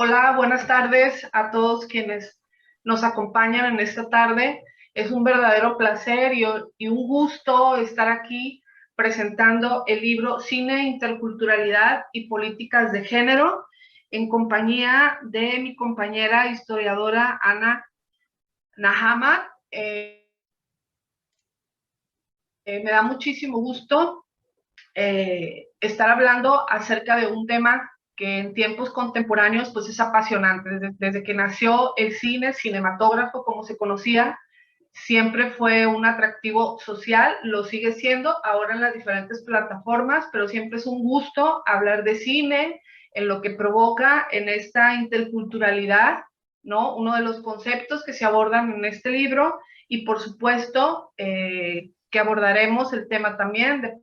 Hola, buenas tardes a todos quienes nos acompañan en esta tarde. Es un verdadero placer y un gusto estar aquí presentando el libro Cine, Interculturalidad y Políticas de Género en compañía de mi compañera historiadora Ana Nahama. Me da muchísimo gusto estar hablando acerca de un tema que en tiempos contemporáneos pues es apasionante. Desde que nació el cine, cinematógrafo como se conocía, siempre fue un atractivo social, lo sigue siendo ahora en las diferentes plataformas, pero siempre es un gusto hablar de cine, en lo que provoca en esta interculturalidad, ¿no? Uno de los conceptos que se abordan en este libro y por supuesto que abordaremos el tema también de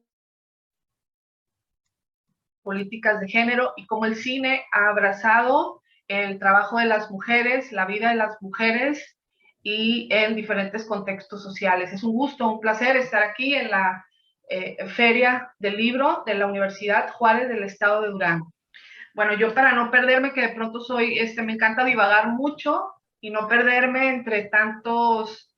políticas de género y cómo el cine ha abrazado el trabajo de las mujeres, la vida de las mujeres y en diferentes contextos sociales. Es un gusto, un placer estar aquí en la Feria del Libro de la Universidad Juárez del Estado de Durango. Bueno, yo para no perderme, que de pronto me encanta divagar mucho y no perderme entre tantos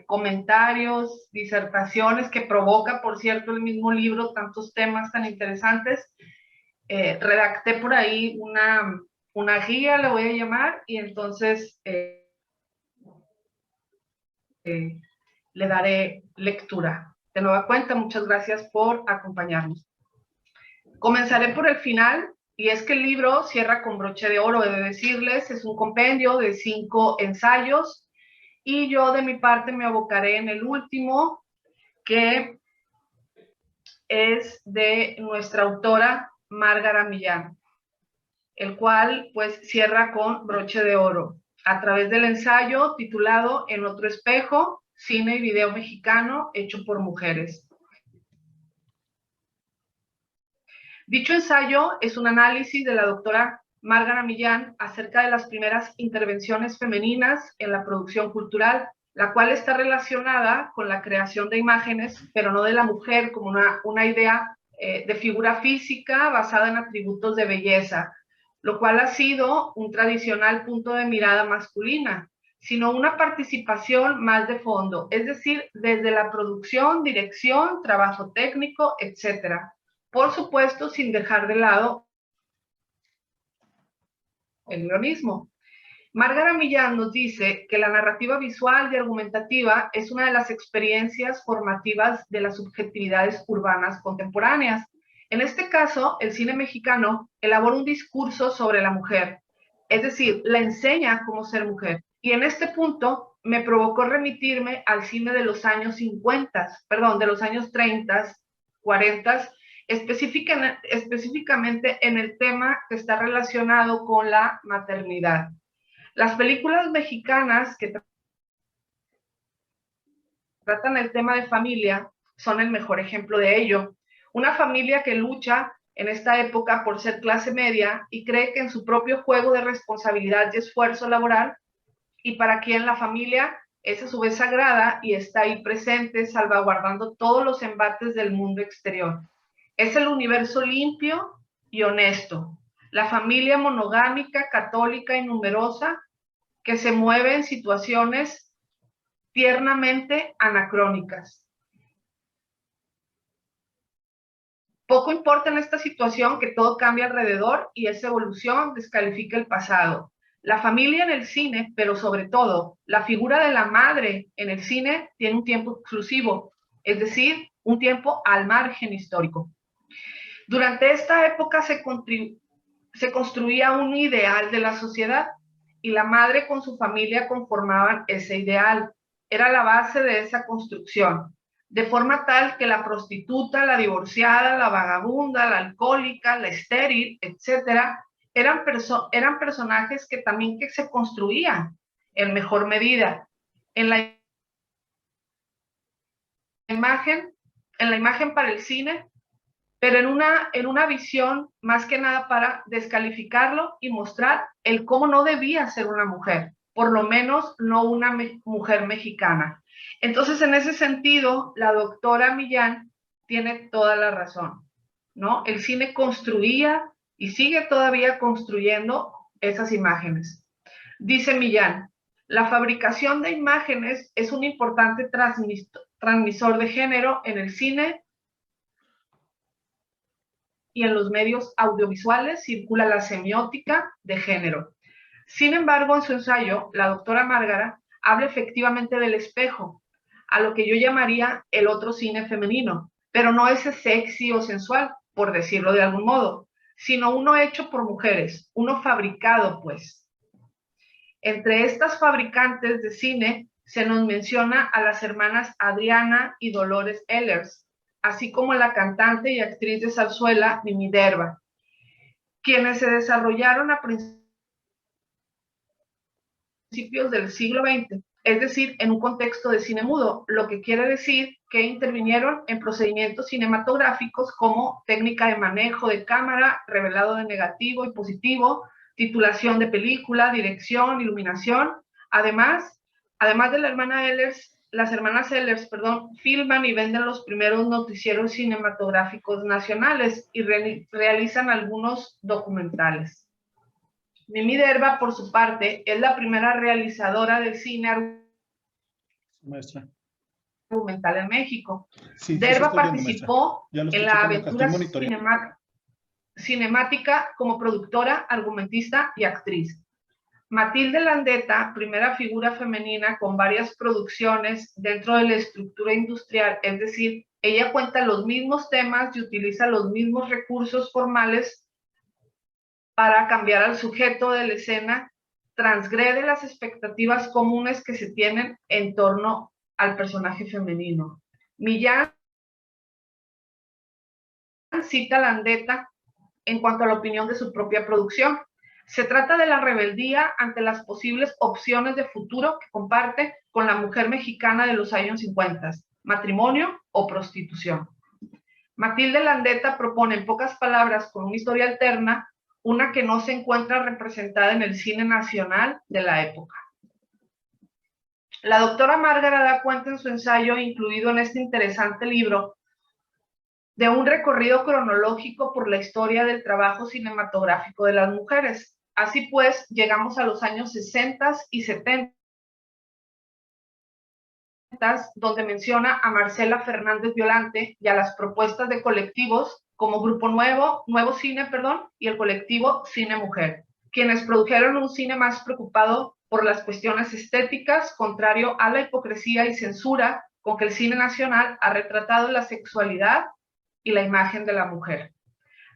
comentarios, disertaciones que provoca, por cierto, el mismo libro, tantos temas tan interesantes. Redacté por ahí una guía, le voy a llamar, y entonces le daré lectura. De nueva cuenta, muchas gracias por acompañarnos. Comenzaré por el final, y es que el libro cierra con broche de oro, he de decirles, es un compendio de 5 ensayos, y yo de mi parte me abocaré en el último, que es de nuestra autora Márgara Millán, el cual pues cierra con broche de oro a través del ensayo titulado En otro espejo, cine y video mexicano hecho por mujeres. Dicho ensayo es un análisis de la doctora Márgara Millán acerca de las primeras intervenciones femeninas en la producción cultural, la cual está relacionada con la creación de imágenes, pero no de la mujer como una idea de figura física basada en atributos de belleza, lo cual ha sido un tradicional punto de mirada masculina, sino una participación más de fondo, es decir, desde la producción, dirección, trabajo técnico, etcétera. Por supuesto, sin dejar de lado el guionismo. Márgara Millán nos dice que la narrativa visual y argumentativa es una de las experiencias formativas de las subjetividades urbanas contemporáneas. En este caso, el cine mexicano elabora un discurso sobre la mujer, es decir, la enseña cómo ser mujer. Y en este punto me provocó remitirme al cine de los años 50, perdón, de los años 30, 40, específicamente en el tema que está relacionado con la maternidad. Las películas mexicanas que tratan el tema de familia son el mejor ejemplo de ello. Una familia que lucha en esta época por ser clase media y cree que en su propio juego de responsabilidad y esfuerzo laboral, y para quien la familia es a su vez sagrada y está ahí presente salvaguardando todos los embates del mundo exterior. Es el universo limpio y honesto, la familia monogámica, católica y numerosa que se mueve en situaciones tiernamente anacrónicas. Poco importa en esta situación que todo cambia alrededor y esa evolución descalifica el pasado. La familia en el cine, pero sobre todo la figura de la madre en el cine tiene un tiempo exclusivo, es decir, un tiempo al margen histórico. Durante esta época se construía un ideal de la sociedad y la madre con su familia conformaban ese ideal. Era la base de esa construcción, de forma tal que la prostituta, la divorciada, la vagabunda, la alcohólica, la estéril, etcétera, eran personajes que también que se construían en mejor medida. En la imagen, en la imagen para el cine, pero en una visión más que nada para descalificarlo y mostrar el cómo no debía ser una mujer, por lo menos no una mujer mexicana. Entonces, en ese sentido, la doctora Millán tiene toda la razón, ¿no? El cine construía y sigue todavía construyendo esas imágenes. Dice Millán, la fabricación de imágenes es un importante transmisor de género en el cine y en los medios audiovisuales circula la semiótica de género. Sin embargo, en su ensayo, la doctora Márgara habla efectivamente del espejo, a lo que yo llamaría el otro cine femenino, pero no ese sexy o sensual, por decirlo de algún modo, sino uno hecho por mujeres, uno fabricado, pues. Entre estas fabricantes de cine se nos menciona a las hermanas Adriana y Dolores Ehlers, así como la cantante y actriz de zarzuela Mimi Derba, quienes se desarrollaron a principios del siglo XX, es decir, en un contexto de cine mudo, lo que quiere decir que intervinieron en procedimientos cinematográficos como técnica de manejo de cámara, revelado de negativo y positivo, titulación de película, dirección, iluminación. Además de la hermana Ehlers, las hermanas Ehlers, filman y venden los primeros noticieros cinematográficos nacionales y realizan algunos documentales. Mimi Derba, por su parte, es la primera realizadora del cine argumental en México. Sí, Derba participó en la aventura cinemática como productora, argumentista y actriz. Matilde Landeta, primera figura femenina con varias producciones dentro de la estructura industrial, es decir, ella cuenta los mismos temas y utiliza los mismos recursos formales para cambiar al sujeto de la escena, transgrede las expectativas comunes que se tienen en torno al personaje femenino. Millán cita a Landeta en cuanto a la opinión de su propia producción. Se trata de la rebeldía ante las posibles opciones de futuro que comparte con la mujer mexicana de los años 50, matrimonio o prostitución. Matilde Landeta propone en pocas palabras, con una historia alterna, una que no se encuentra representada en el cine nacional de la época. La doctora Márgara da cuenta en su ensayo, incluido en este interesante libro, de un recorrido cronológico por la historia del trabajo cinematográfico de las mujeres. Así pues, llegamos a los años 60 y 70, donde menciona a Marcela Fernández Violante y a las propuestas de colectivos como Grupo Nuevo Cine, y el colectivo Cine Mujer, quienes produjeron un cine más preocupado por las cuestiones estéticas, contrario a la hipocresía y censura con que el cine nacional ha retratado la sexualidad y la imagen de la mujer.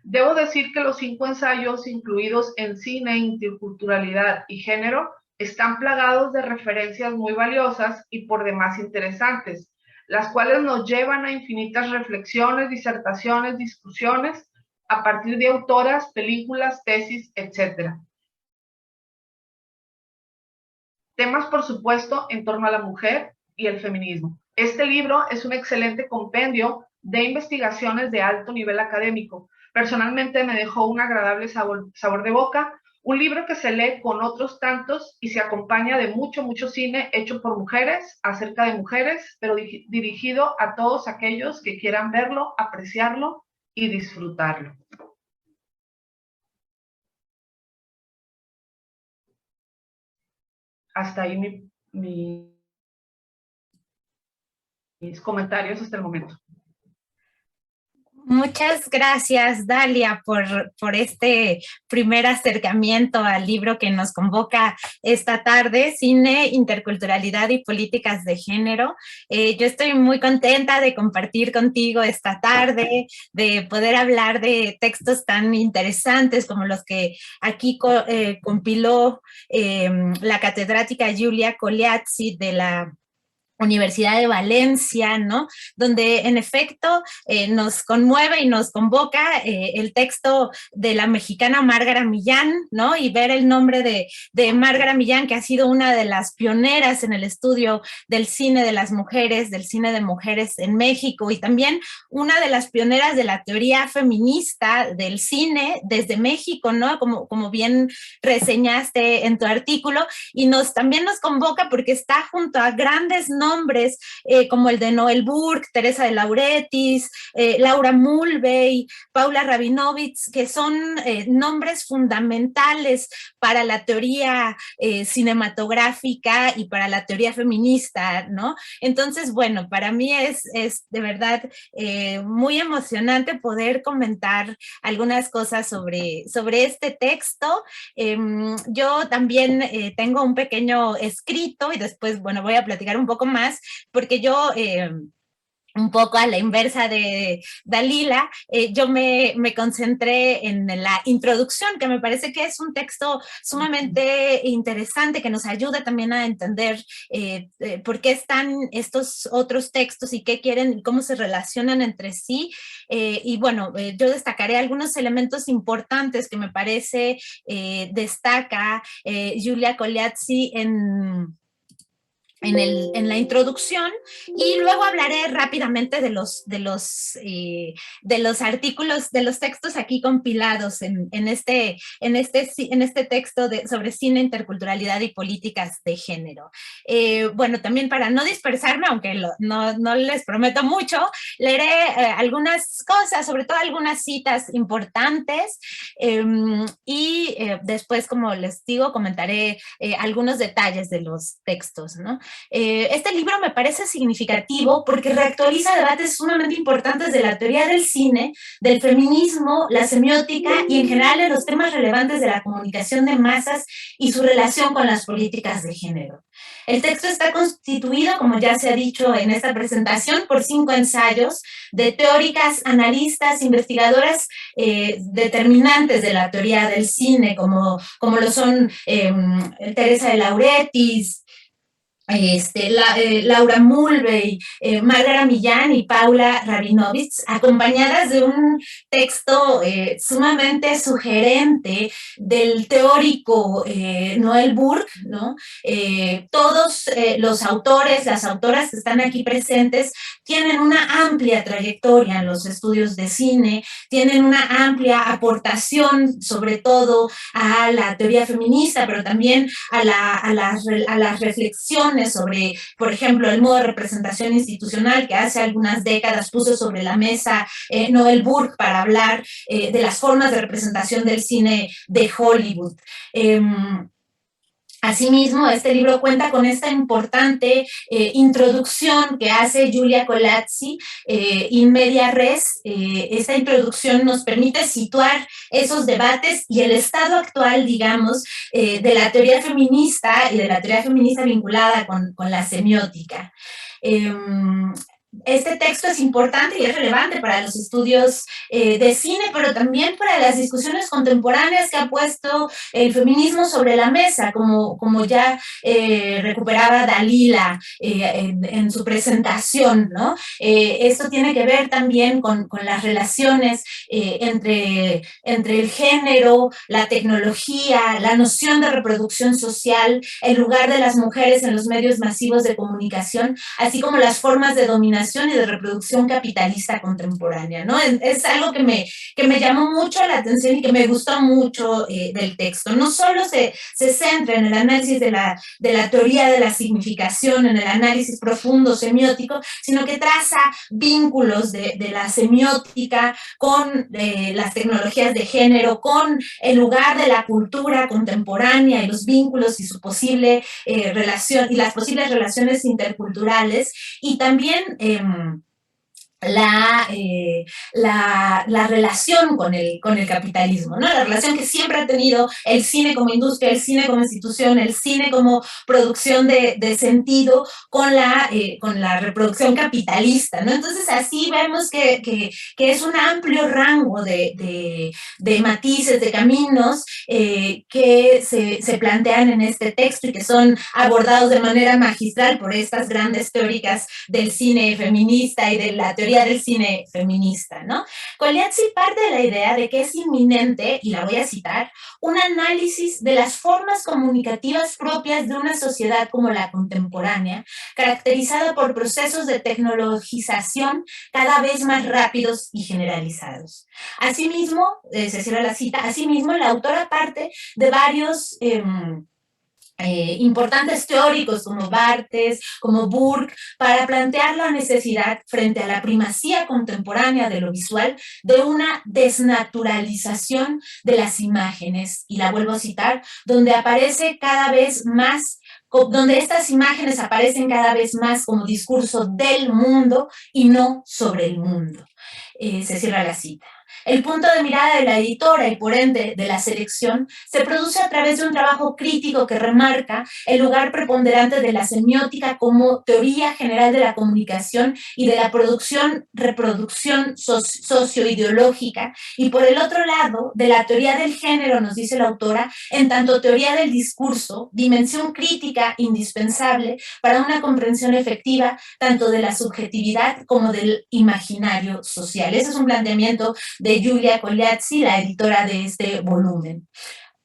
Debo decir que los 5 ensayos incluidos en cine, interculturalidad y género están plagados de referencias muy valiosas y por demás interesantes, las cuales nos llevan a infinitas reflexiones, disertaciones, discusiones a partir de autoras, películas, tesis, etc. Temas, por supuesto, en torno a la mujer y el feminismo. Este libro es un excelente compendio de investigaciones de alto nivel académico. Personalmente me dejó un agradable sabor de boca, un libro que se lee con otros tantos y se acompaña de mucho cine hecho por mujeres, acerca de mujeres, pero dirigido a todos aquellos que quieran verlo, apreciarlo y disfrutarlo. Hasta ahí mis comentarios hasta el momento. Muchas gracias, Dalia, por este primer acercamiento al libro que nos convoca esta tarde, Cine, Interculturalidad y Políticas de Género. Yo estoy muy contenta de compartir contigo esta tarde, de poder hablar de textos tan interesantes como los que aquí compiló la catedrática Giulia Cogliazzi de la Universidad de Valencia, ¿no? Donde en efecto nos conmueve y nos convoca el texto de la mexicana Márgara Millán, ¿no? Y ver el nombre de Márgara Millán, que ha sido una de las pioneras en el estudio del cine de las mujeres, del cine de mujeres en México, y también una de las pioneras de la teoría feminista del cine desde México, ¿no? Como bien reseñaste en tu artículo, y también nos convoca porque está junto a grandes nombres como el de Noel Burke, Teresa de Lauretis, Laura Mulvey, Paula Rabinowitz, que son nombres fundamentales para la teoría cinematográfica y para la teoría feminista, ¿no? Entonces, bueno, para mí es de verdad muy emocionante poder comentar algunas cosas sobre este texto. Yo también tengo un pequeño escrito y después, bueno, voy a platicar un poco más, porque yo un poco a la inversa de Dalila, yo me concentré en la introducción, que me parece que es un texto sumamente interesante, que nos ayuda también a entender por qué están estos otros textos y qué quieren y cómo se relacionan entre sí. Y bueno, yo destacaré algunos elementos importantes que me parece destaca Julia Coliazzi en la introducción, y luego hablaré rápidamente de los artículos, de los textos aquí compilados en este texto sobre cine, interculturalidad y políticas de género. Bueno, también para no dispersarme, aunque no les prometo mucho, leeré algunas cosas, sobre todo algunas citas importantes, y después, como les digo, comentaré algunos detalles de los textos, ¿no? Este libro me parece significativo porque reactualiza debates sumamente importantes de la teoría del cine, del feminismo, la semiótica y en general de los temas relevantes de la comunicación de masas y su relación con las políticas de género. El texto está constituido, como ya se ha dicho en esta presentación, por 5 ensayos de teóricas, analistas, investigadoras determinantes de la teoría del cine, como lo son Teresa de Lauretis, Laura Mulvey, Margarita Millán y Paula Rabinowitz, acompañadas de un texto sumamente sugerente del teórico Noel Burke, ¿no? Todos los autores, las autoras que están aquí presentes, tienen una amplia trayectoria en los estudios de cine, tienen una amplia aportación, sobre todo a la teoría feminista, pero también a las reflexiones sobre, por ejemplo, el modo de representación institucional que hace algunas décadas puso sobre la mesa Noel Burke para hablar de las formas de representación del cine de Hollywood. Asimismo, este libro cuenta con esta importante introducción que hace Julia Coliazzi, in media res. Esta introducción nos permite situar esos debates y el estado actual, digamos, de la teoría feminista y de la teoría feminista vinculada con la semiótica. Este texto es importante y es relevante para los estudios de cine, pero también para las discusiones contemporáneas que ha puesto el feminismo sobre la mesa, como ya recuperaba Dalila en su presentación, ¿no? Esto tiene que ver también con las relaciones entre el género, la tecnología, la noción de reproducción social, el lugar de las mujeres en los medios masivos de comunicación, así como las formas de dominación y de reproducción capitalista contemporánea, ¿no? Es algo que me llamó mucho la atención y que me gustó mucho del texto. No solo se centra en el análisis de la teoría de la significación, en el análisis profundo semiótico, sino que traza vínculos de la semiótica con las tecnologías de género, con el lugar de la cultura contemporánea y los vínculos y su posible relación y las posibles relaciones interculturales, y también la relación con el capitalismo, ¿no? La relación que siempre ha tenido el cine como industria, el cine como institución, el cine como producción de sentido con la reproducción capitalista, ¿no? Entonces así vemos que es un amplio rango de matices, de caminos que se plantean en este texto y que son abordados de manera magistral por estas grandes teóricas del cine feminista y de la teoría del cine feminista, ¿no? Coliazzi parte de la idea de que es inminente, y la voy a citar, un análisis de las formas comunicativas propias de una sociedad como la contemporánea, caracterizada por procesos de tecnologización cada vez más rápidos y generalizados. Asimismo, se cierra la cita, asimismo la autora parte de varios importantes teóricos como Barthes, como Burke, para plantear la necesidad frente a la primacía contemporánea de lo visual de una desnaturalización de las imágenes. Y la vuelvo a citar, donde aparece cada vez más, donde estas imágenes aparecen cada vez más como discurso del mundo y no sobre el mundo. Se cierra la cita. El punto de mirada de la editora y por ende de la selección se produce a través de un trabajo crítico que remarca el lugar preponderante de la semiótica como teoría general de la comunicación y de la reproducción socioideológica, y por el otro lado, de la teoría del género, nos dice la autora, en tanto teoría del discurso, dimensión crítica indispensable para una comprensión efectiva tanto de la subjetividad como del imaginario social. Ese es un planteamiento de Giulia Cogliazzi, la editora de este volumen.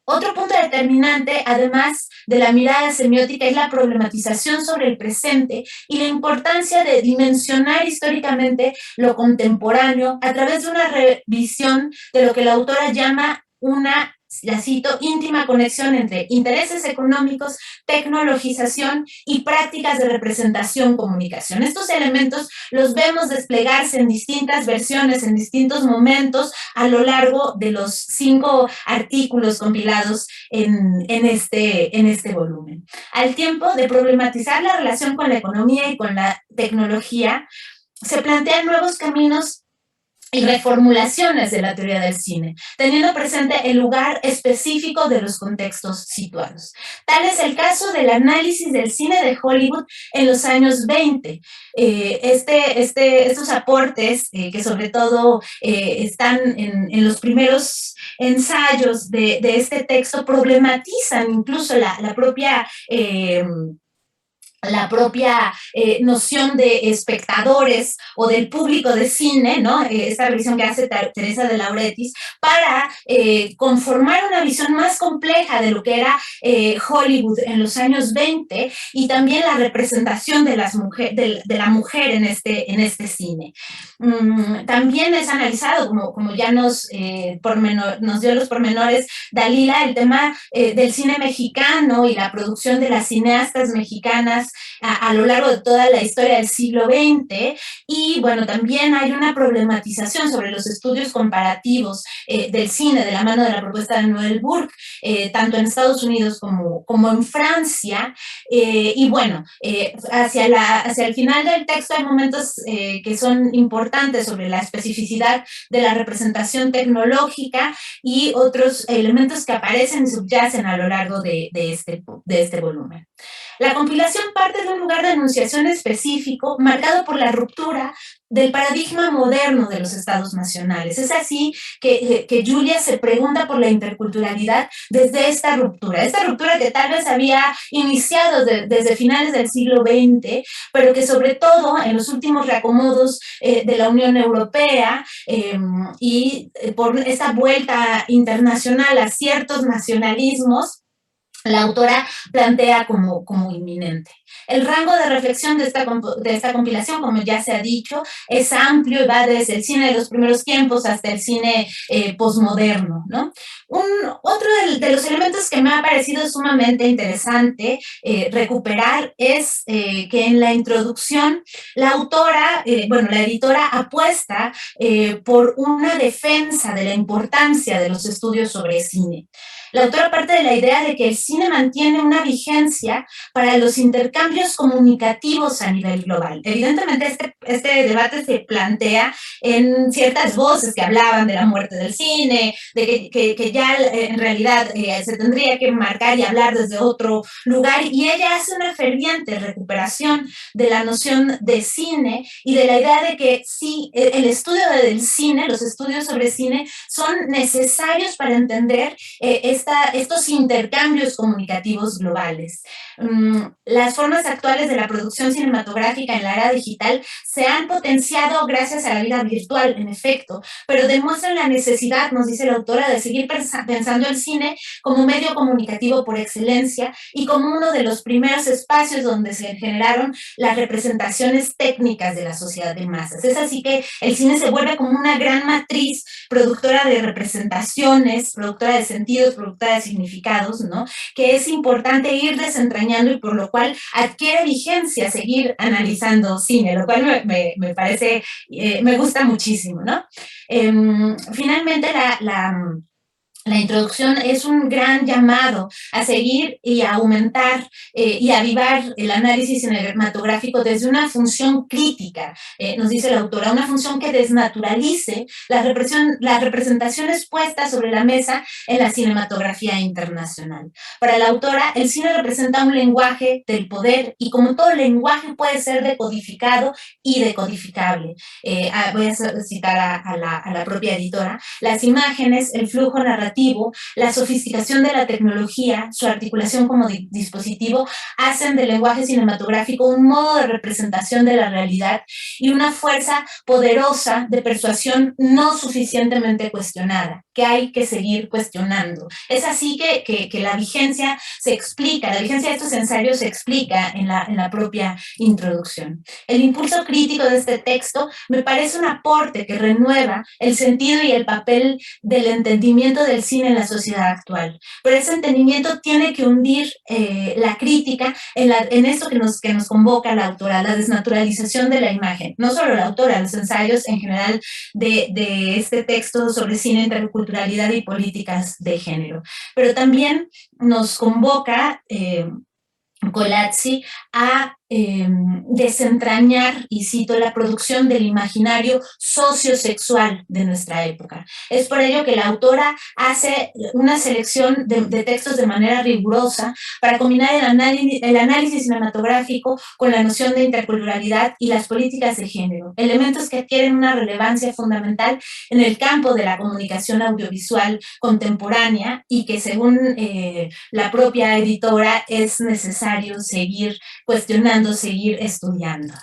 Otro punto determinante, además de la mirada semiótica, es la problematización sobre el presente y la importancia de dimensionar históricamente lo contemporáneo a través de una revisión de lo que la autora llama una, la cito, íntima conexión entre intereses económicos, tecnologización y prácticas de representación-comunicación. Estos elementos los vemos desplegarse en distintas versiones, en distintos momentos, a lo largo de los 5 artículos compilados en este volumen. Al tiempo de problematizar la relación con la economía y con la tecnología, se plantean nuevos caminos y reformulaciones de la teoría del cine, teniendo presente el lugar específico de los contextos situados. Tal es el caso del análisis del cine de Hollywood en los años 20. Estos aportes, que sobre todo están en los primeros ensayos de este texto, problematizan incluso la propia noción de espectadores o del público de cine, ¿no? Esta revisión que hace Teresa de Lauretis, para conformar una visión más compleja de lo que era Hollywood en los años 20 y también la representación de la mujer en este cine. También es analizado, como ya nos dio los pormenores Dalila, el tema del cine mexicano y la producción de las cineastas mexicanas a lo largo de toda la historia del siglo XX, y bueno, también hay una problematización sobre los estudios comparativos del cine de la mano de la propuesta de Noel Burke, tanto en Estados Unidos como en Francia, y bueno, hacia el final del texto hay momentos que son importantes sobre la especificidad de la representación tecnológica y otros elementos que aparecen y subyacen a lo largo de este volumen. La compilación parte de un lugar de enunciación específico marcado por la ruptura del paradigma moderno de los estados nacionales. Es así que Giulia se pregunta por la interculturalidad desde esta ruptura que tal vez había iniciado desde finales del siglo XX, pero que sobre todo en los últimos reacomodos de la Unión Europea y por esta vuelta internacional a ciertos nacionalismos, la autora plantea como inminente. El rango de reflexión de esta compilación, como ya se ha dicho, es amplio y va desde el cine de los primeros tiempos hasta el cine posmoderno, ¿no? Otro de los elementos que me ha parecido sumamente interesante recuperar es que en la introducción la editora apuesta por una defensa de la importancia de los estudios sobre cine. La autora parte de la idea de que el cine mantiene una vigencia para los intercambios comunicativos a nivel global. Evidentemente, este debate se plantea en ciertas voces que hablaban de la muerte del cine, de que ya en realidad se tendría que marcar y hablar desde otro lugar, y ella hace una ferviente recuperación de la noción de cine y de la idea de que sí, el estudio del cine, los estudios sobre cine, son necesarios para entender estos intercambios comunicativos globales. Las formas actuales de la producción cinematográfica en la era digital se han potenciado gracias a la vida virtual, en efecto, pero demuestran la necesidad, nos dice la autora, de seguir pensando el cine como medio comunicativo por excelencia y como uno de los primeros espacios donde se generaron las representaciones técnicas de la sociedad de masas. Es así que el cine se vuelve como una gran matriz productora de representaciones, productora de sentidos, productora de significados, ¿no? Que es importante ir desentrañando y por lo cual adquiere vigencia seguir analizando cine, lo cual me parece, me gusta muchísimo, ¿no? Finalmente, la introducción es un gran llamado a seguir y a aumentar y avivar el análisis cinematográfico desde una función crítica, nos dice la autora, una función que desnaturalice las representaciones puestas sobre la mesa en la cinematografía internacional. Para la autora, el cine representa un lenguaje del poder y como todo lenguaje puede ser decodificado y decodificable. Voy a citar a la propia editora. Las imágenes, el flujo narrativo, la sofisticación de la tecnología, su articulación como dispositivo, hacen del lenguaje cinematográfico un modo de representación de la realidad y una fuerza poderosa de persuasión no suficientemente cuestionada, que hay que seguir cuestionando. Es así que la vigencia se explica, la vigencia de estos ensayos se explica en la propia introducción. El impulso crítico de este texto me parece un aporte que renueva el sentido y el papel del entendimiento del cine en la sociedad actual. Pero ese entendimiento tiene que hundir la crítica en esto que nos convoca la autora, la desnaturalización de la imagen. No solo la autora, los ensayos en general de este texto sobre cine, interculturalidad y políticas de género. Pero también nos convoca Colazzi a desentrañar, y cito, la producción del imaginario sociosexual de nuestra época. Es por ello que la autora hace una selección de textos de manera rigurosa para combinar el análisis cinematográfico con la noción de interculturalidad y las políticas de género, elementos que adquieren una relevancia fundamental en el campo de la comunicación audiovisual contemporánea y que según la propia editora es necesario seguir cuestionando, seguir estudiando.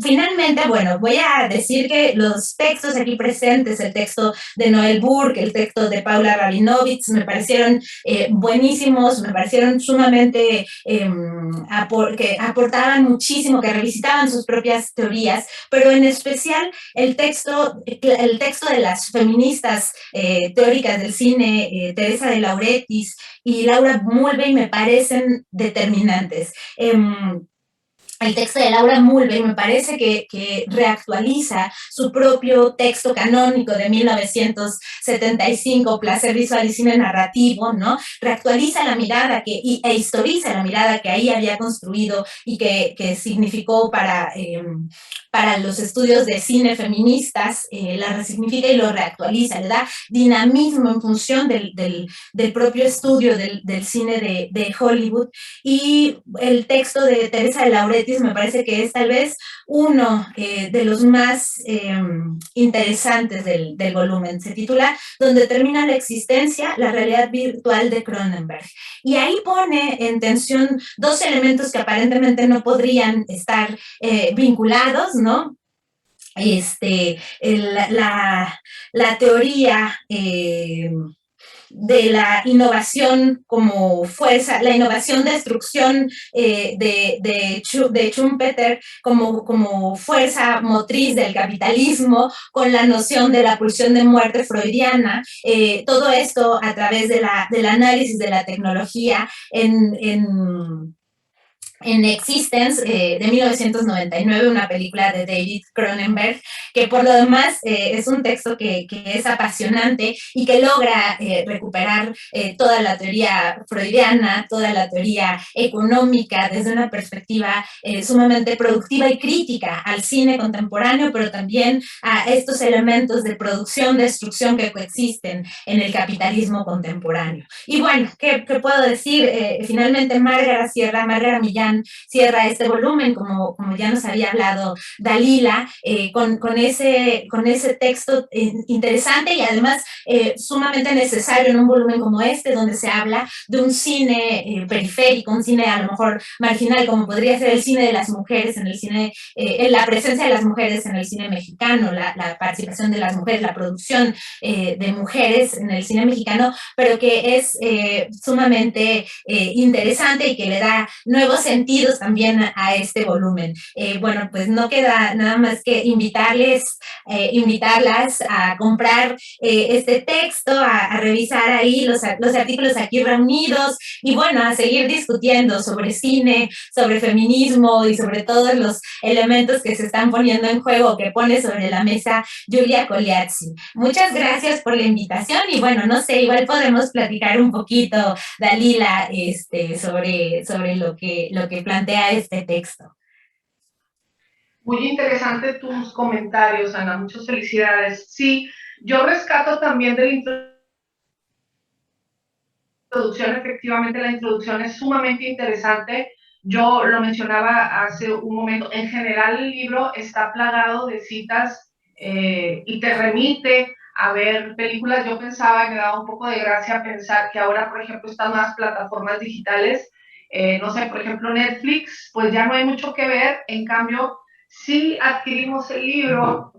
Finalmente, bueno, voy a decir que los textos aquí presentes, el texto de Noel Burke, el texto de Paula Rabinowitz, me parecieron buenísimos, me parecieron sumamente que aportaban muchísimo, que revisitaban sus propias teorías, pero en especial el texto de las feministas teóricas del cine, Teresa de Lauretis y Laura Mulvey, me parecen determinantes. El texto de Laura Mulvey me parece que reactualiza su propio texto canónico de 1975, Placer visual y cine narrativo, ¿no? Reactualiza la mirada e historiza la mirada que ahí había construido y que significó para los estudios de cine feministas, la resignifica y lo reactualiza, le da dinamismo en función del propio estudio del cine de Hollywood. Y el texto de Teresa de Lauretis me parece que es tal vez uno de los más interesantes del volumen. Se titula Donde termina la existencia, la realidad virtual de Cronenberg. Y ahí pone en tensión dos elementos que aparentemente no podrían estar vinculados, ¿no? La teoría de la innovación como fuerza, la innovación destrucción de Schumpeter como fuerza motriz del capitalismo, con la noción de la pulsión de muerte freudiana, todo esto a través del análisis de la tecnología en Existence, de 1999, una película de David Cronenberg, que por lo demás es un texto que es apasionante y que logra recuperar toda la teoría freudiana, toda la teoría económica desde una perspectiva sumamente productiva y crítica al cine contemporáneo, pero también a estos elementos de producción, destrucción que coexisten en el capitalismo contemporáneo. Y bueno, ¿qué puedo decir? Finalmente, Margarita Millán cierra este volumen, como ya nos había hablado Dalila, con ese texto interesante y además sumamente necesario en un volumen como este, donde se habla de un cine periférico, un cine a lo mejor marginal, como podría ser el cine de las mujeres en el cine, la presencia de las mujeres en el cine mexicano, la participación de las mujeres, la producción de mujeres en el cine mexicano, pero que es sumamente interesante y que le da nuevos sentidos sentidos también a este volumen. Bueno, pues no queda nada más que invitarlas a comprar este texto, a revisar ahí los artículos aquí reunidos y bueno, a seguir discutiendo sobre cine, sobre feminismo y sobre todos los elementos que se están poniendo en juego, que pone sobre la mesa Julia Coliazzi. Muchas gracias por la invitación y bueno, no sé, igual podemos platicar un poquito, Dalila, sobre lo que plantea este texto. Muy interesante tus comentarios, Ana, muchas felicidades. Sí, yo rescato también de la introducción, efectivamente la introducción es sumamente interesante. Yo lo mencionaba hace un momento, en general el libro está plagado de citas y te remite a ver películas. Yo pensaba, me daba un poco de gracia pensar que ahora, por ejemplo, estas nuevas plataformas digitales, no sé, por ejemplo, Netflix, pues ya no hay mucho que ver. En cambio, si adquirimos el libro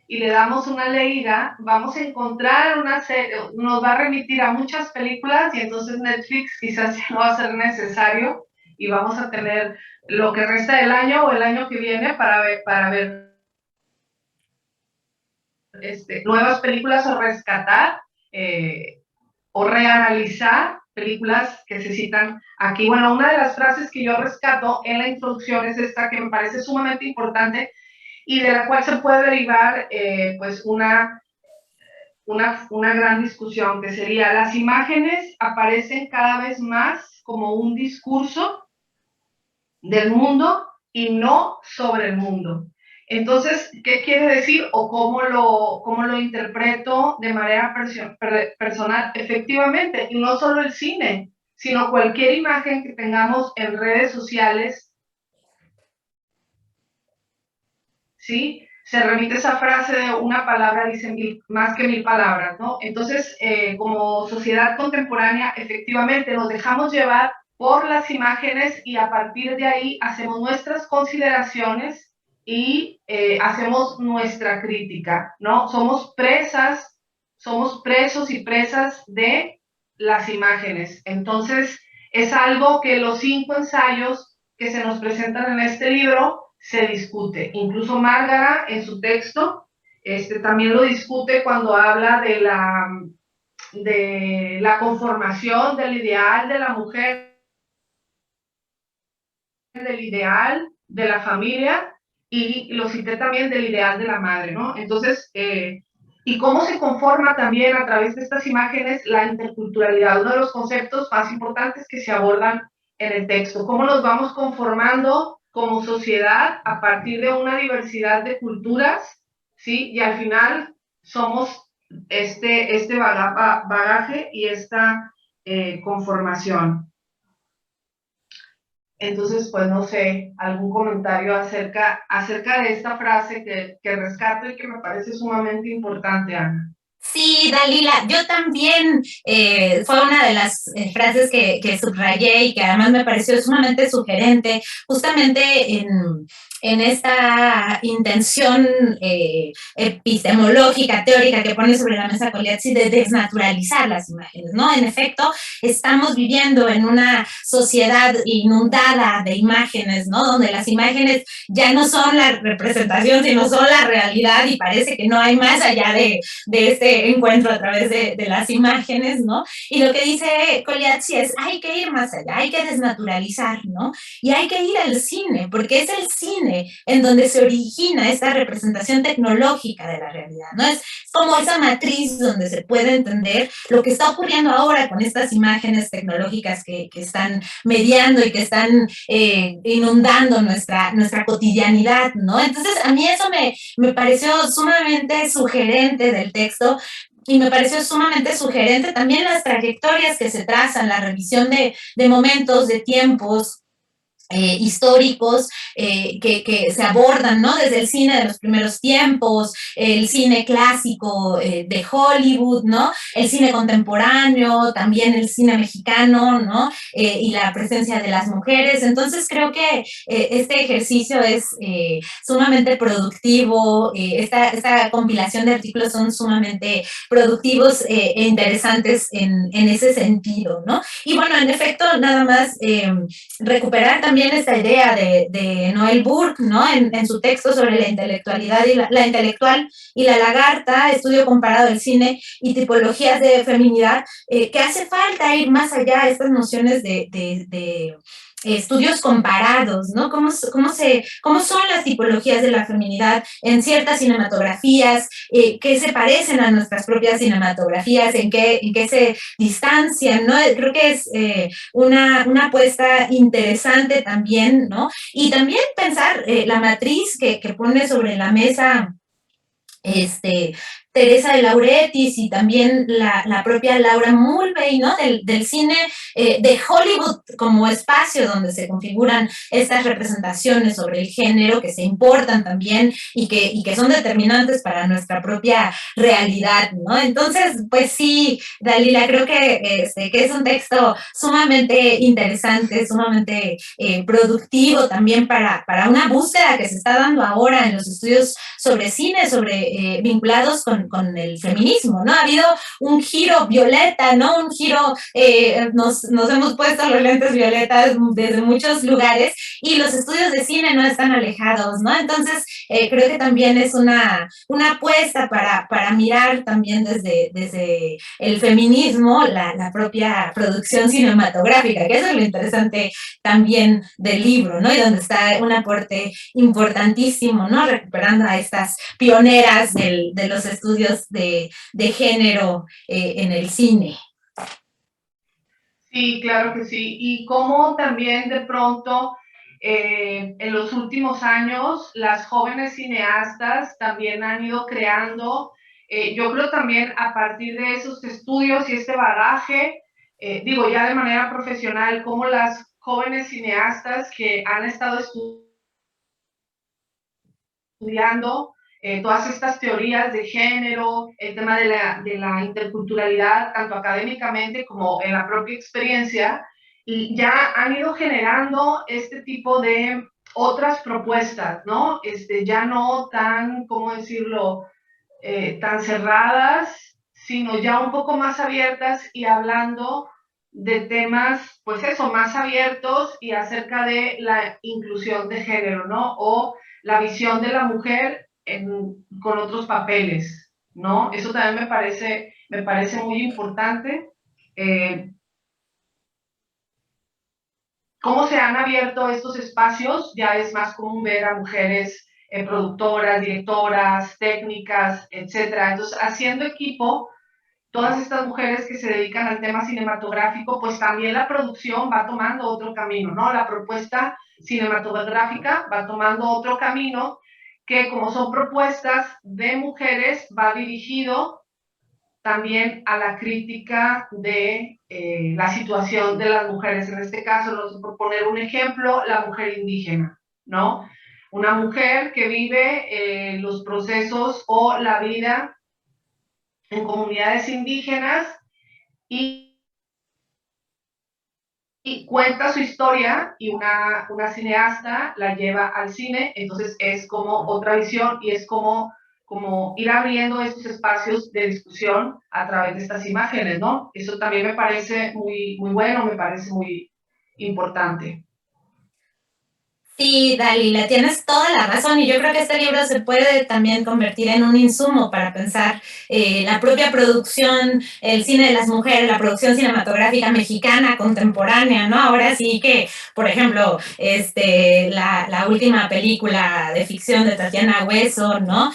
y le damos una leída, vamos a encontrar una serie, nos va a remitir a muchas películas y entonces Netflix quizás ya no va a ser necesario y vamos a tener lo que resta del año o el año que viene para ver nuevas películas o rescatar o reanalizar películas que se citan aquí. Bueno, una de las frases que yo rescato en la introducción es esta que me parece sumamente importante y de la cual se puede derivar pues una gran discusión, que sería: las imágenes aparecen cada vez más como un discurso del mundo y no sobre el mundo. Entonces, ¿qué quiere decir o cómo lo interpreto de manera personal? Efectivamente, y no solo el cine, sino cualquier imagen que tengamos en redes sociales, ¿sí? Se remite esa frase de una palabra dice más que mil palabras, ¿no? Entonces, como sociedad contemporánea, efectivamente nos dejamos llevar por las imágenes y a partir de ahí hacemos nuestras consideraciones y hacemos nuestra crítica, ¿no? Somos presos y presas de las imágenes. Entonces, es algo que los 5 ensayos que se nos presentan en este libro se discute. Incluso Márgara en su texto también lo discute cuando habla de la conformación del ideal de la mujer, del ideal de la familia, y lo cité también del ideal de la madre, ¿no? Entonces, y cómo se conforma también a través de estas imágenes la interculturalidad, uno de los conceptos más importantes que se abordan en el texto, cómo nos vamos conformando como sociedad a partir de una diversidad de culturas, ¿sí? Y al final somos este bagaje y esta conformación. Entonces, pues no sé, algún comentario acerca de esta frase que rescato y que me parece sumamente importante, Ana. Sí, Dalila, yo también, fue una de las frases que subrayé y que además me pareció sumamente sugerente, justamente en esta intención epistemológica, teórica que pone sobre la mesa Coliazzi de desnaturalizar las imágenes, ¿no? En efecto, estamos viviendo en una sociedad inundada de imágenes, ¿no? Donde las imágenes ya no son la representación, sino son la realidad y parece que no hay más allá de este encuentro a través de las imágenes, ¿no? Y lo que dice Coliazzi es, hay que ir más allá, hay que desnaturalizar, ¿no? Y hay que ir al cine, porque es el cine en donde se origina esta representación tecnológica de la realidad, ¿no? Es como esa matriz donde se puede entender lo que está ocurriendo ahora con estas imágenes tecnológicas que están mediando y que están inundando nuestra cotidianidad, ¿no? Entonces, a mí eso me pareció sumamente sugerente del texto. Y me pareció sumamente sugerente también las trayectorias que se trazan, la revisión de momentos, de tiempos históricos que se abordan, ¿no? Desde el cine de los primeros tiempos, el cine clásico de Hollywood, ¿no? El cine contemporáneo, también el cine mexicano, ¿no? Y la presencia de las mujeres. Entonces creo que este ejercicio es sumamente productivo, esta compilación de artículos son sumamente productivos e interesantes en ese sentido, ¿no? Y bueno, en efecto, nada más recuperar también también esta idea de Noel Burke, ¿no? En su texto sobre la intelectualidad y la intelectual y la lagarta, estudio comparado del cine y tipologías de feminidad, que hace falta ir más allá de estas nociones de estudios comparados, ¿no? ¿Cómo son las tipologías de la feminidad en ciertas cinematografías, qué se parecen a nuestras propias cinematografías, en qué se distancian, ¿no? Creo que es una apuesta interesante también, ¿no? Y también pensar la matriz que pone sobre la mesa Teresa de Lauretis y también la propia Laura Mulvey, ¿no? Del cine de Hollywood como espacio donde se configuran estas representaciones sobre el género que se importan también y que son determinantes para nuestra propia realidad, ¿no? Entonces, pues sí, Dalila, creo que es un texto sumamente interesante, sumamente productivo también para una búsqueda que se está dando ahora en los estudios sobre cine, vinculados con el feminismo, ¿no? Ha habido un giro violeta, ¿no? Un giro, nos hemos puesto los lentes violetas desde muchos lugares y los estudios de cine no están alejados, ¿no? Entonces, creo que también es una apuesta para mirar también desde el feminismo la propia producción cinematográfica, que eso es lo interesante también del libro, ¿no? Y donde está un aporte importantísimo, ¿no? Recuperando a estas pioneras de los estudios de género en el cine. Sí, claro que sí. Y cómo también de pronto en los últimos años las jóvenes cineastas también han ido creando, yo creo también a partir de esos estudios y este bagaje, digo ya de manera profesional, cómo las jóvenes cineastas que han estado estudiando todas estas teorías de género, el tema de la interculturalidad, tanto académicamente como en la propia experiencia, y ya han ido generando este tipo de otras propuestas, ¿no? Ya no tan, ¿cómo decirlo?, tan cerradas, sino ya un poco más abiertas y hablando de temas, pues eso, más abiertos y acerca de la inclusión de género, ¿no? O la visión de la mujer con otros papeles, ¿no? Eso también me parece muy importante. Cómo se han abierto estos espacios, ya es más común ver a mujeres productoras, directoras, técnicas, etcétera. Entonces, haciendo equipo, todas estas mujeres que se dedican al tema cinematográfico, pues también la producción va tomando otro camino, ¿no? La propuesta cinematográfica va tomando otro camino que, como son propuestas de mujeres, va dirigido también a la crítica de la situación de las mujeres. En este caso, por poner un ejemplo, la mujer indígena, ¿no? Una mujer que vive los procesos o la vida en comunidades indígenas y cuenta su historia y una cineasta la lleva al cine, entonces es como otra visión y es como ir abriendo estos espacios de discusión a través de estas imágenes, ¿no? Eso también me parece muy, muy bueno, me parece muy importante. Sí, Dalila, tienes toda la razón y yo creo que este libro se puede también convertir en un insumo para pensar la propia producción, el cine de las mujeres, la producción cinematográfica mexicana contemporánea, ¿no? Ahora sí que, por ejemplo, la última película de ficción de Tatiana Hueso, ¿no?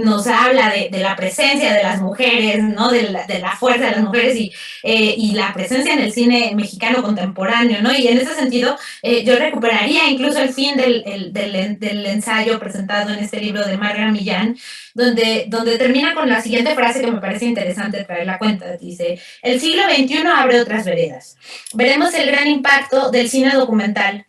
Nos habla de la presencia de las mujeres, ¿no? De la fuerza de las mujeres y la presencia en el cine mexicano contemporáneo, ¿no? Y en ese sentido, yo recuperaría incluso el fin del ensayo presentado en este libro de Marga Millán, donde termina con la siguiente frase que me parece interesante traerla a cuenta. Dice, el siglo XXI abre otras veredas. Veremos el gran impacto del cine documental,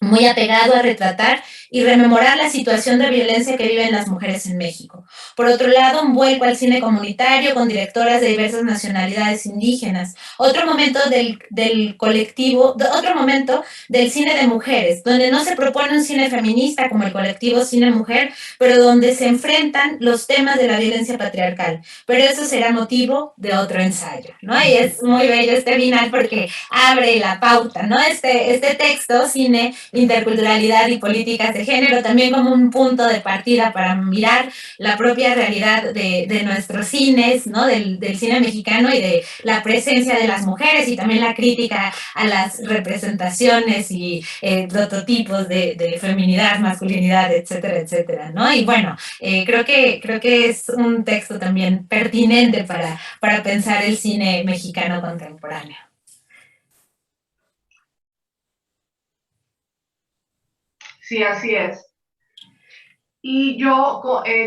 muy apegado a retratar y rememorar la situación de violencia que viven las mujeres en México. Por otro lado, un vuelco al cine comunitario con directoras de diversas nacionalidades indígenas. Otro momento del colectivo, otro momento del cine de mujeres, donde no se propone un cine feminista como el colectivo Cine Mujer, pero donde se enfrentan los temas de la violencia patriarcal. Pero eso será motivo de otro ensayo, ¿no? Y es muy bello este final porque abre la pauta, ¿no? Este texto, Cine, Interculturalidad y Políticas de Género, también como un punto de partida para mirar la propia realidad de nuestros cines, ¿no? Del cine mexicano y de la presencia de las mujeres y también la crítica a las representaciones y prototipos de feminidad, masculinidad, etcétera, etcétera, ¿no? Y bueno, creo que es un texto también pertinente para pensar el cine mexicano contemporáneo. Sí, así es. Y yo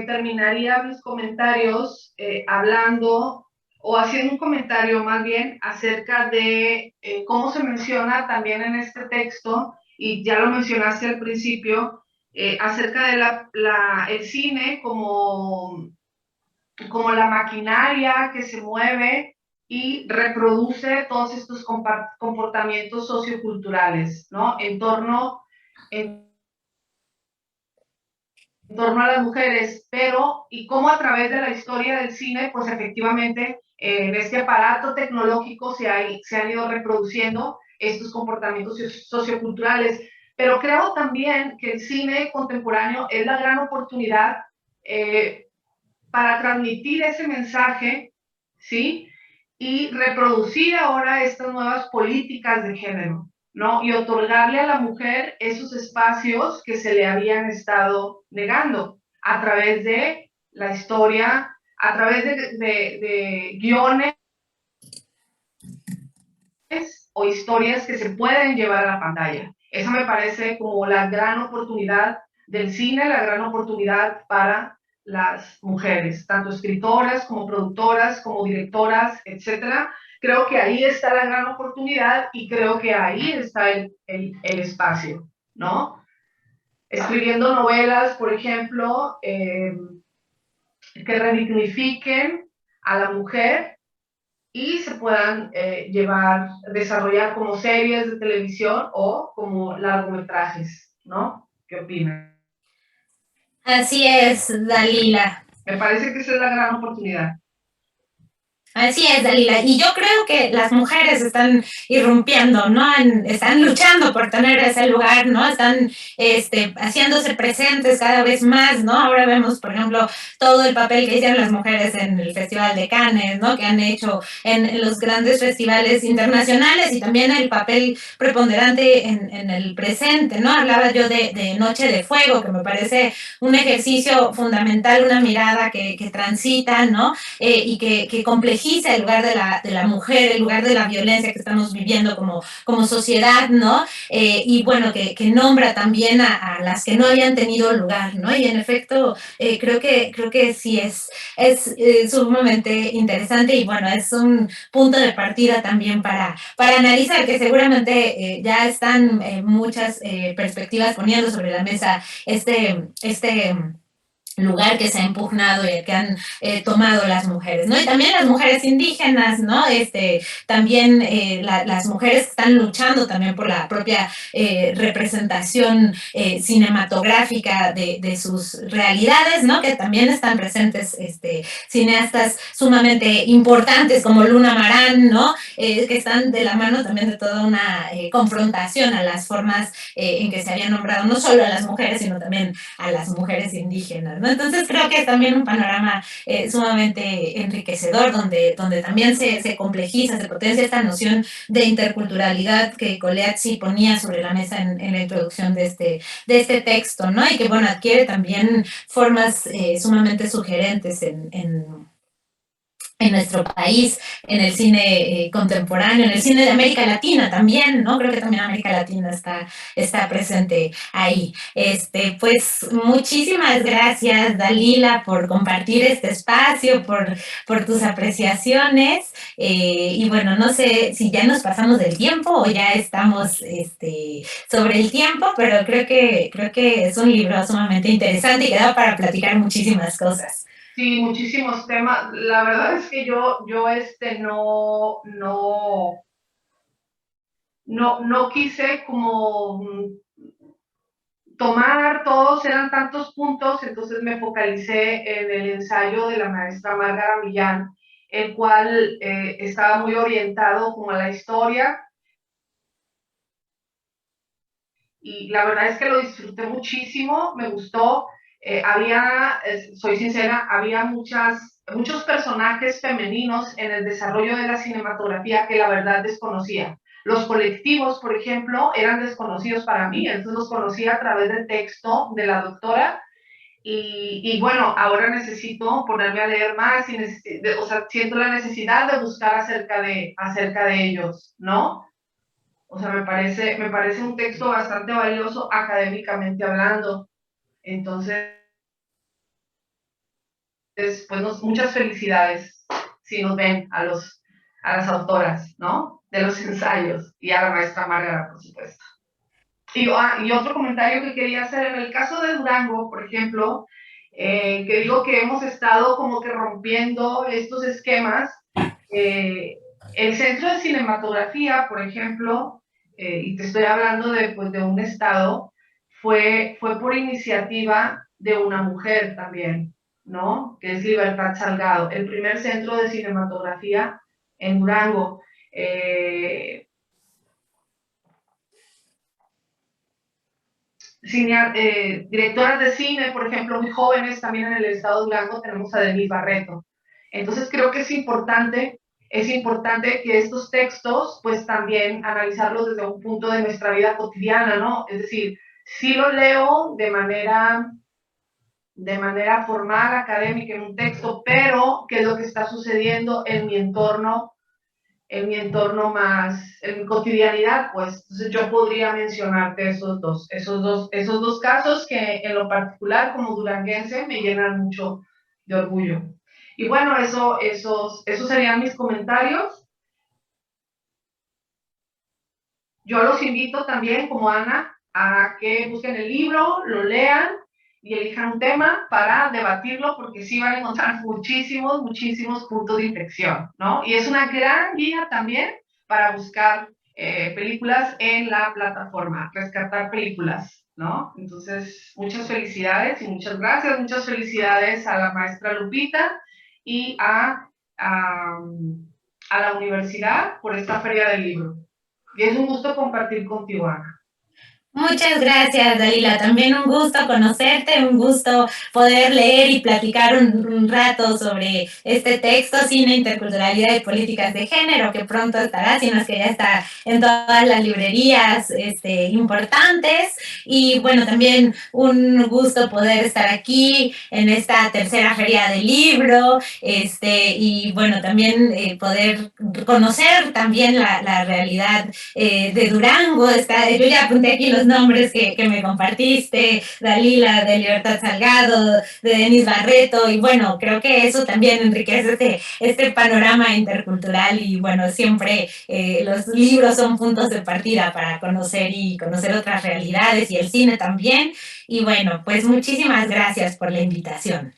terminaría mis comentarios hablando o haciendo un comentario más bien acerca de cómo se menciona también en este texto, y ya lo mencionaste al principio, acerca de el cine como la maquinaria que se mueve y reproduce todos estos comportamientos socioculturales, ¿no? En torno a las mujeres, pero y cómo a través de la historia del cine, pues efectivamente en este aparato tecnológico se han ido reproduciendo estos comportamientos socioculturales. Pero creo también que el cine contemporáneo es la gran oportunidad para transmitir ese mensaje, ¿sí? Y reproducir ahora estas nuevas políticas de género, ¿no? Y otorgarle a la mujer esos espacios que se le habían estado negando a través de la historia, a través de guiones o historias que se pueden llevar a la pantalla. Eso me parece como la gran oportunidad del cine, la gran oportunidad para las mujeres, tanto escritoras como productoras, como directoras, etcétera. Creo que ahí está la gran oportunidad y creo que ahí está el espacio, ¿no? Escribiendo novelas, por ejemplo, que redignifiquen a la mujer y se puedan desarrollar como series de televisión o como largometrajes, ¿no? ¿Qué opinan? Así es, Dalila. Me parece que esa es la gran oportunidad. Así es, Dalila. Y yo creo que las mujeres están irrumpiendo, ¿no? Están luchando por tener ese lugar, ¿no? Están haciéndose presentes cada vez más, ¿no? Ahora vemos, por ejemplo, todo el papel que hicieron las mujeres en el Festival de Cannes, ¿no? Que han hecho en los grandes festivales internacionales y también el papel preponderante en el presente, ¿no? Hablaba yo de Noche de Fuego, que me parece un ejercicio fundamental, una mirada que transita, ¿no? Y que complejiza el lugar de la mujer, el lugar de la violencia que estamos viviendo como sociedad, ¿no? Y bueno, que nombra también a las que no habían tenido lugar, ¿no? Y en efecto, creo que sí es sumamente interesante y bueno, es un punto de partida también para analizar, que seguramente ya están muchas perspectivas poniendo sobre la mesa este lugar que se ha impugnado y que han tomado las mujeres, ¿no? Y también las mujeres indígenas, ¿no? También las mujeres que están luchando también por la propia representación cinematográfica de sus realidades, ¿no? Que también están presentes cineastas sumamente importantes como Luna Marán, ¿no? Que están de la mano también de toda una confrontación a las formas en que se había nombrado no solo a las mujeres, sino también a las mujeres indígenas, ¿no? Entonces creo que es también un panorama sumamente enriquecedor, donde también se complejiza, se potencia esta noción de interculturalidad que Coleazzi ponía sobre la mesa en la introducción de este texto, ¿no? Y que, bueno, adquiere también formas sumamente sugerentes en nuestro país, en el cine contemporáneo, en el cine de América Latina también, ¿no? Creo que también América Latina está presente ahí. Pues muchísimas gracias, Dalila, por compartir este espacio, por tus apreciaciones. Y bueno, no sé si ya nos pasamos del tiempo o ya estamos sobre el tiempo, pero creo que es un libro sumamente interesante y que da para platicar muchísimas cosas. Sí, muchísimos temas. La verdad es que yo no quise como tomar todos, eran tantos puntos, entonces me focalicé en el ensayo de la maestra Márgara Millán, el cual estaba muy orientado como a la historia, y la verdad es que lo disfruté muchísimo, me gustó. Soy sincera, había muchos personajes femeninos en el desarrollo de la cinematografía que la verdad desconocía. Los colectivos, por ejemplo, eran desconocidos para mí, entonces los conocí a través del texto de la doctora. Y bueno, ahora necesito ponerme a leer más y o sea, siento la necesidad de buscar acerca de ellos, ¿no? O sea, me parece un texto bastante valioso académicamente hablando. Entonces, pues muchas felicidades si nos ven a las autoras, ¿no? De los ensayos y a la maestra Márgara, por supuesto. Y otro comentario que quería hacer, en el caso de Durango, por ejemplo, que digo que hemos estado como que rompiendo estos esquemas, el Centro de Cinematografía, por ejemplo, y te estoy hablando pues, de un estado, fue por iniciativa de una mujer también, ¿no? Que es Libertad Salgado, el primer centro de cinematografía en Durango. Directoras de cine, por ejemplo, muy jóvenes también en el estado de Durango, tenemos a Denise Barreto. Entonces creo que es importante que estos textos, pues también analizarlos desde un punto de nuestra vida cotidiana, ¿no? Es decir, sí lo leo de manera formal, académica, en un texto, pero qué es lo que está sucediendo en mi entorno más, en mi cotidianidad, pues entonces yo podría mencionarte esos dos casos que en lo particular como duranguense me llenan mucho de orgullo. Y bueno, esos serían mis comentarios. Yo los invito también, como Ana, a que busquen el libro, lo lean y elijan un tema para debatirlo, porque sí van a encontrar muchísimos puntos de inflexión, ¿no? Y es una gran guía también para buscar películas en la plataforma, rescatar películas, ¿no? Entonces, muchas felicidades y muchas gracias, muchas felicidades a la maestra Lupita y a la universidad por esta feria del libro. Y es un gusto compartir contigo, Ana. Muchas gracias, Dalila. También un gusto conocerte, un gusto poder leer y platicar un rato sobre este texto, Cine, Interculturalidad y Políticas de Género, que pronto estará, si no es que ya está en todas las librerías importantes. Y bueno, también un gusto poder estar aquí en esta tercera feria del libro, y bueno, también poder conocer también la realidad de Durango. Yo ya apunté aquí los nombres que me compartiste, Dalila, de Libertad Salgado, de Denise Barreto, y bueno, creo que eso también enriquece este panorama intercultural, y bueno, siempre los libros son puntos de partida para conocer otras realidades, y el cine también. Y bueno, pues muchísimas gracias por la invitación.